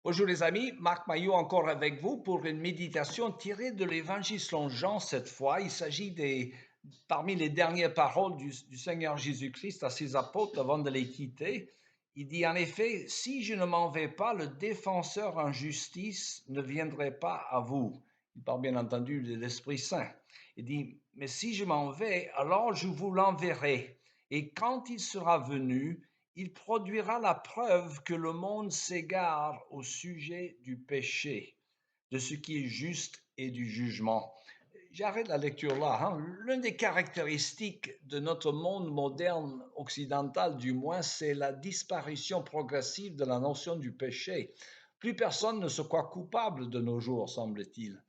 Bonjour les amis, Marc Maillot encore avec vous pour une méditation tirée de l'Évangile selon Jean cette fois. Il s'agit parmi les dernières paroles du Seigneur Jésus-Christ à ses apôtres avant de les quitter. Il dit en effet, si je ne m'en vais pas, le défenseur en justice ne viendrait pas à vous. Il parle bien entendu de l'Esprit Saint. Il dit, mais si je m'en vais, alors je vous l'enverrai. Et quand il sera venu, il produira la preuve que le monde s'égare au sujet du péché, de ce qui est juste et du jugement. J'arrête la lecture là. L'une des caractéristiques de notre monde moderne, occidental du moins, c'est la disparition progressive de la notion du péché. Plus personne ne se croit coupable de nos jours, semble-t-il.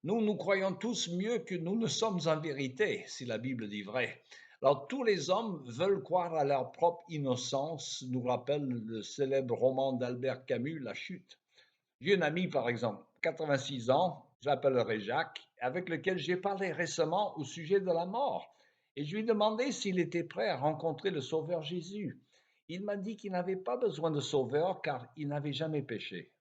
Nous croyons tous mieux que nous ne sommes en vérité, si la Bible dit vrai. Alors, tous les hommes veulent croire à leur propre innocence, nous rappelle le célèbre roman d'Albert Camus, La Chute. J'ai un ami, par exemple, 86 ans, j'appellerai Jacques, avec lequel j'ai parlé récemment au sujet de la mort. Et je lui ai demandé s'il était prêt à rencontrer le Sauveur Jésus. Il m'a dit qu'il n'avait pas besoin de Sauveur car il n'avait jamais péché.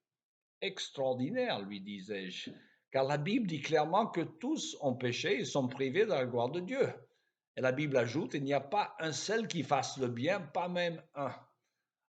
Extraordinaire, lui disais-je, car la Bible dit clairement que tous ont péché et sont privés de la gloire de Dieu. Et la Bible ajoute, il n'y a pas un seul qui fasse le bien, pas même un.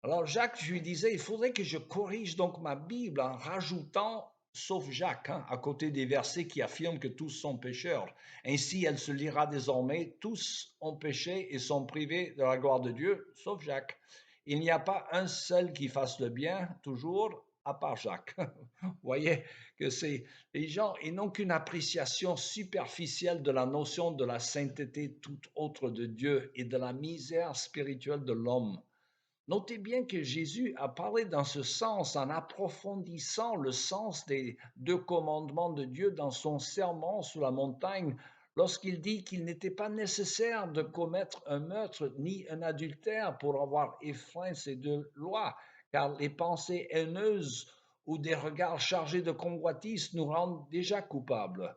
Alors Jacques, je lui disais, il faudrait que je corrige donc ma Bible en rajoutant, sauf Jacques, à côté des versets qui affirment que tous sont pécheurs. Ainsi, elle se lira désormais, tous ont péché et sont privés de la gloire de Dieu, sauf Jacques. Il n'y a pas un seul qui fasse le bien, toujours, à part Jacques. Vous voyez que c'est les gens, ils n'ont qu'une appréciation superficielle de la notion de la sainteté toute autre de Dieu et de la misère spirituelle de l'homme. Notez bien que Jésus a parlé dans ce sens en approfondissant le sens des deux commandements de Dieu dans son sermon sur la montagne lorsqu'il dit qu'il n'était pas nécessaire de commettre un meurtre ni un adultère pour avoir effreint ces deux lois, car les pensées haineuses ou des regards chargés de convoitise nous rendent déjà coupables.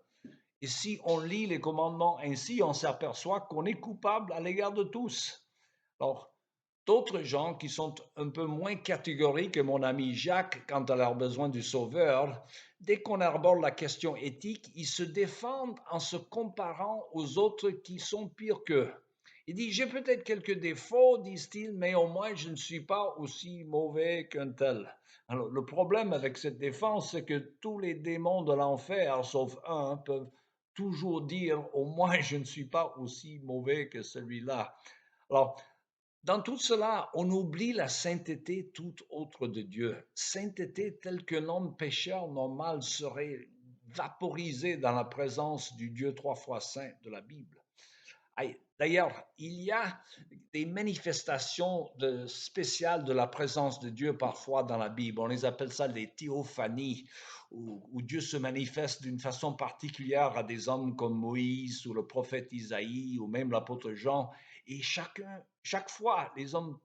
Et si on lit les commandements ainsi, on s'aperçoit qu'on est coupable à l'égard de tous. Alors, d'autres gens qui sont un peu moins catégoriques que mon ami Jacques quant à leur besoin du sauveur, dès qu'on aborde la question éthique, ils se défendent en se comparant aux autres qui sont pires qu'eux. Il dit, j'ai peut-être quelques défauts, disent-ils, mais au moins je ne suis pas aussi mauvais qu'un tel. Alors, le problème avec cette défense, c'est que tous les démons de l'enfer, sauf un, peuvent toujours dire, au moins je ne suis pas aussi mauvais que celui-là. Alors, dans tout cela, on oublie la sainteté toute autre de Dieu. Sainteté telle qu'un homme pécheur normal serait vaporisé dans la présence du Dieu trois fois saint de la Bible. D'ailleurs, il y a des manifestations spéciales de la présence de Dieu parfois dans la Bible. On les appelle ça les théophanies, où Dieu se manifeste d'une façon particulière à des hommes comme Moïse ou le prophète Isaïe ou même l'apôtre Jean. Et chaque fois, les hommes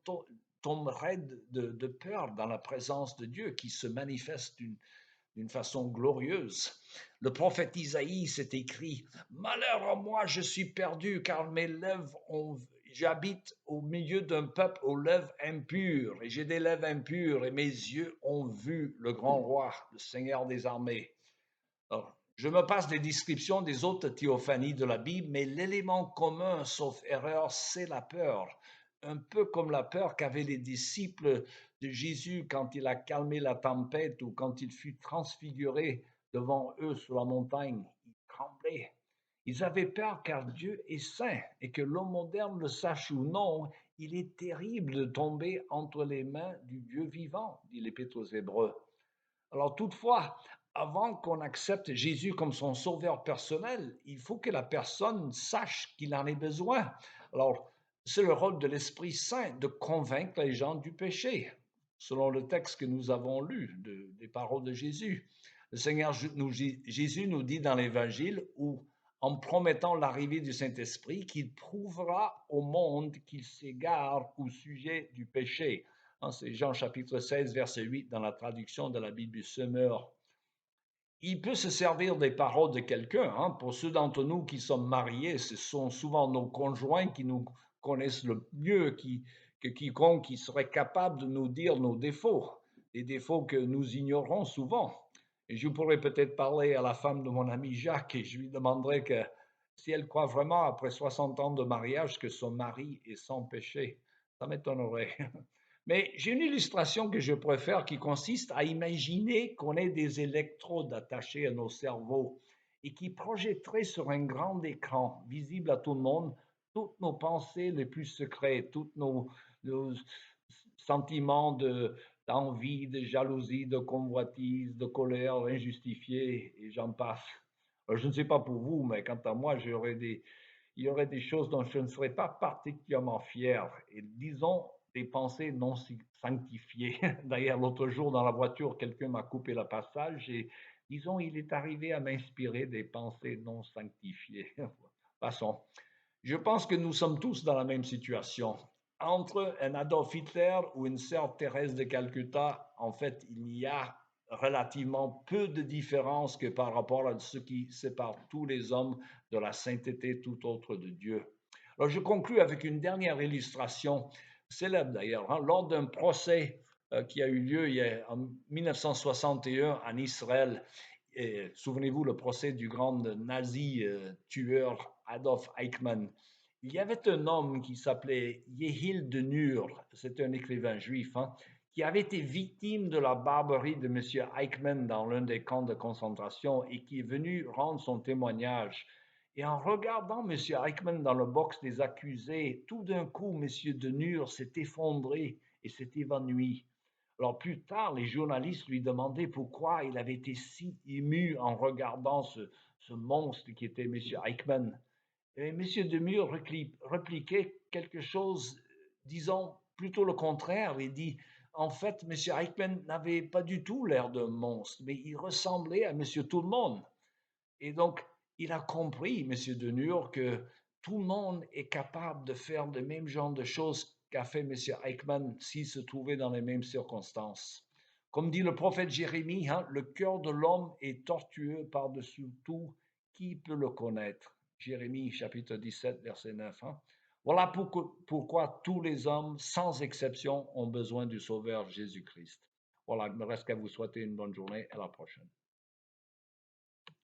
tomberaient de peur dans la présence de Dieu qui se manifeste d'une façon glorieuse. Le prophète Isaïe s'est écrit, malheur à moi, je suis perdu, car j'habite au milieu d'un peuple aux lèvres impures, et j'ai des lèvres impures, et mes yeux ont vu le grand roi, le Seigneur des armées. Alors, je me passe des descriptions des autres théophanies de la Bible, mais l'élément commun, sauf erreur, c'est la peur. Un peu comme la peur qu'avaient les disciples de Jésus quand il a calmé la tempête ou quand il fut transfiguré devant eux sur la montagne. Ils tremblaient. Ils avaient peur car Dieu est saint et que l'homme moderne le sache ou non, il est terrible de tomber entre les mains du Dieu vivant, dit l'Épître aux Hébreux. Alors toutefois, avant qu'on accepte Jésus comme son sauveur personnel, il faut que la personne sache qu'il en ait besoin. Alors, c'est le rôle de l'Esprit Saint de convaincre les gens du péché, selon le texte que nous avons lu des paroles de Jésus. Le Seigneur Jésus nous dit dans l'Évangile, où, en promettant l'arrivée du Saint-Esprit, qu'il prouvera au monde qu'il s'égare au sujet du péché. C'est Jean chapitre 16, verset 8 dans la traduction de la Bible du Semeur. Il peut se servir des paroles de quelqu'un. Pour ceux d'entre nous qui sommes mariés, ce sont souvent nos conjoints qui nous connaissent le mieux que quiconque qui serait capable de nous dire nos défauts. des défauts que nous ignorons souvent. Et je pourrais peut-être parler à la femme de mon ami Jacques et je lui demanderais que si elle croit vraiment, après 60 ans de mariage, que son mari est sans péché. Ça m'étonnerait. Mais j'ai une illustration que je préfère qui consiste à imaginer qu'on ait des électrodes attachés à nos cerveaux et qui projetteraient sur un grand écran visible à tout le monde toutes nos pensées les plus secrètes, tous nos sentiments d'envie, de jalousie, de convoitise, de colère injustifiée, et j'en passe. Je ne sais pas pour vous, mais quant à moi, il y aurait des choses dont je ne serais pas particulièrement fier. Et disons, des pensées non sanctifiées. D'ailleurs, l'autre jour, dans la voiture, quelqu'un m'a coupé le passage et, disons, il est arrivé à m'inspirer des pensées non sanctifiées. Passons. Je pense que nous sommes tous dans la même situation. Entre un Adolf Hitler ou une sœur Thérèse de Calcutta, en fait, il y a relativement peu de différence que par rapport à ce qui sépare tous les hommes de la sainteté tout autre de Dieu. Alors, je conclus avec une dernière illustration, célèbre d'ailleurs, hein, lors d'un procès qui a eu lieu en 1961 en Israël. Souvenez-vous, le procès du grand nazi tueur Adolf Eichmann. Il y avait un homme qui s'appelait Yehil de Nur, c'était un écrivain juif, hein, qui avait été victime de la barbarie de M. Eichmann dans l'un des camps de concentration et qui est venu rendre son témoignage. Et en regardant M. Eichmann dans le box des accusés, tout d'un coup, M. de Nur s'est effondré et s'est évanoui. Alors plus tard, les journalistes lui demandaient pourquoi il avait été si ému en regardant ce monstre qui était M. Eichmann. Et M. Demure répliquait quelque chose, disons plutôt le contraire. Il dit, en fait, M. Eichmann n'avait pas du tout l'air d'un monstre, mais il ressemblait à M. Tout le monde. Et donc, il a compris, M. Denure, que tout le monde est capable de faire le même genre de choses qu'a fait M. Eichmann s'il se trouvait dans les mêmes circonstances. Comme dit le prophète Jérémie, hein, le cœur de l'homme est tortueux par-dessus tout. Qui peut le connaître? Jérémie chapitre 17, verset 9. Hein. Voilà pourquoi tous les hommes, sans exception, ont besoin du Sauveur Jésus-Christ. Voilà, il me reste qu'à vous souhaiter une bonne journée. À la prochaine.